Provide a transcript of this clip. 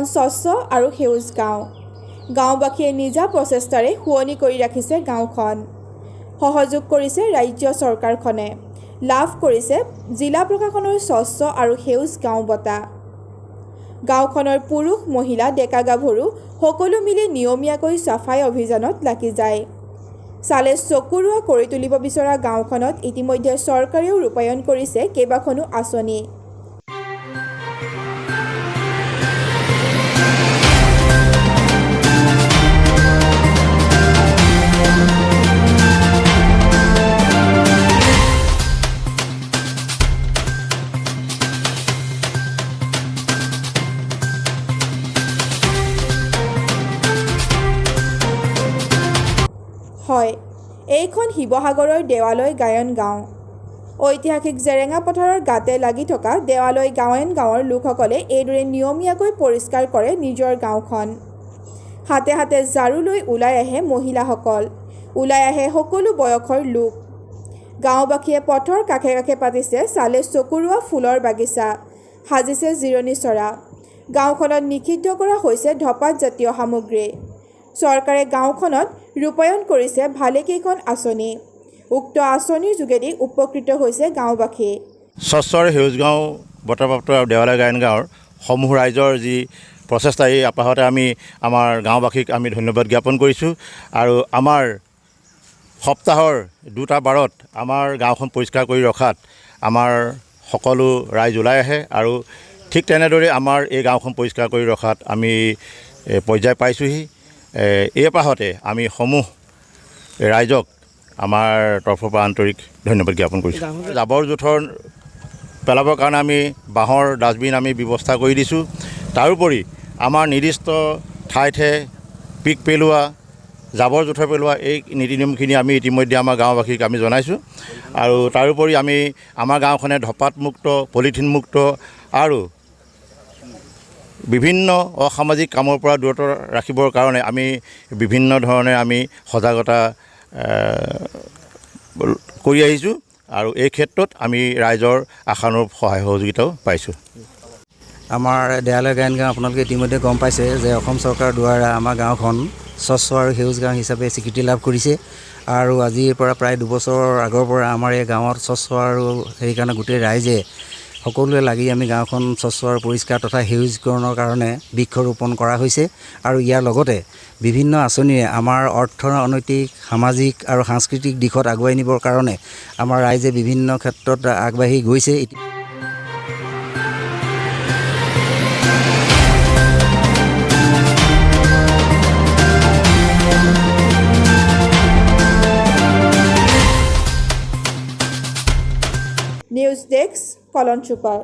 এখন স্বচ্ছ আৰু সেউজ গাঁও। গাঁওবাসীয়ে নিজা প্ৰচেষ্টাৰে শুৱনি কৰি ৰাখিছে গাঁওখন। সহযোগ কৰিছে ৰাজ্য চৰকাৰখনে। লাভ কৰিছে জিলা প্ৰশাসনৰ স্বচ্ছ আৰু সেউজ গাঁও বঁটা। গাঁওখনৰ পুৰুষ, মহিলা, ডেকা গাভৰু সকলো মিলি নিয়মীয়াকৈ চাফাই অভিযানত লাগি যায়। চালে চকুৰোৱা কৰি তুলিব বিচৰা গাঁওখনত ইতিমধ্যে চৰকাৰেও ৰূপায়ণ কৰিছে কেইবাখনো আঁচনি। হয়, এইখন শিৱসাগৰৰ দেৱালয় গায়ন গাঁও। ঐতিহাসিক জেৰেঙা পথাৰৰ গাতে লাগি থকা দেৱালয় গায়ন গাঁৱৰ লোকসকলে এইদৰে নিয়মীয়াকৈ পৰিষ্কাৰ কৰে নিজৰ গাঁওখন। হাতে হাতে ঝাৰু লৈ ওলাই আহে মহিলাসকল, ওলাই আহে সকলো বয়সৰ লোক। গাঁওবাসীয়ে পথৰ কাষে কাষে পাতিছে চালে চকুৰোৱা ফুলৰ বাগিচা, সাজিছে জিৰণি চৰা। গাঁওখনত নিষিদ্ধ কৰা হৈছে ধঁপাত জাতীয় সামগ্ৰী। চৰকাৰে গাঁওখনত ৰূপায়ণ কৰিছে ভালেকেইখন আঁচনি। উক্ত আঁচনিৰ যোগেদি উপকৃত হৈছে গাঁওবাসী। স্বচ্ছ আৰু সেউজ গাঁও বঁটাপ্ৰাপ্ত দেৱালয় গায়ন গাঁৱৰ সমূহ ৰাইজৰ যি প্ৰচেষ্টা, এই আপাহতে আমি আমাৰ গাঁওবাসীক আমি ধন্যবাদ জ্ঞাপন কৰিছোঁ। আৰু আমাৰ সপ্তাহৰ 2টা বাৰত আমাৰ গাঁওখন পৰিষ্কাৰ কৰি ৰখাত আমাৰ সকলো ৰাইজ ওলাই আহে। আৰু ঠিক তেনেদৰে আমাৰ এই গাঁওখন পৰিষ্কাৰ কৰি ৰখাত আমি পৰ্যায় পাইছোঁহি। এই আপাহতে আমি সমূহ ৰাইজক আমাৰ তৰফৰ পৰা আন্তৰিক ধন্যবাদ জ্ঞাপন কৰিছোঁ। জাবৰ জোঁথৰ পেলাবৰ কাৰণে আমি বাঁহৰ ডাষ্টবিন আমি ব্যৱস্থা কৰি দিছোঁ। তাৰোপৰি আমাৰ নিৰ্দিষ্ট ঠাইতহে পিক পেলোৱা, জাবৰ জোঁথৰ পেলোৱা এই নীতি নিয়মখিনি আমি ইতিমধ্যে আমাৰ গাঁওবাসীক আমি জনাইছোঁ। আৰু তাৰোপৰি আমি আমাৰ গাঁওখনে ধঁপাতমুক্ত, পলিথিনমুক্ত আৰু বিভিন্ন অসামাজিক কামৰ পৰা দূৰত ৰাখিবৰ কাৰণে আমি বিভিন্ন ধৰণে আমি সজাগতা কৰি আহিছোঁ। আৰু এই ক্ষেত্ৰত আমি ৰাইজৰ আশানুৰূপ সহায় সহযোগিতাও পাইছোঁ। আমাৰ দেৱালয় গায়ন গাঁও আপোনালোকে ইতিমধ্যে গম পাইছে যে অসম চৰকাৰৰ দ্বাৰা আমাৰ গাঁওখন স্বচ্ছ আৰু সেউজ গাঁও হিচাপে স্বীকৃতি লাভ কৰিছে। আৰু আজিৰ পৰা প্ৰায় 2 বছৰৰ আগৰ পৰা আমাৰ এই গাঁৱত স্বচ্ছ আৰু সেইকাৰণে গোটেই ৰাইজে সকলোৱে লাগি আমি গাঁওখন স্বচ্ছ আৰু পৰিষ্কাৰ তথা সেউজকৰণৰ কাৰণে বৃক্ষৰোপণ কৰা হৈছে। আৰু ইয়াৰ লগতে বিভিন্ন আঁচনিৰে আমাৰ অৰ্থনৈতিক, সামাজিক আৰু সাংস্কৃতিক দিশত আগুৱাই নিবৰ কাৰণে আমাৰ ৰাইজে বিভিন্ন ক্ষেত্ৰত আগবাঢ়ি গৈছে। নিউজ ডেস্ক, কলন চুপাৰ।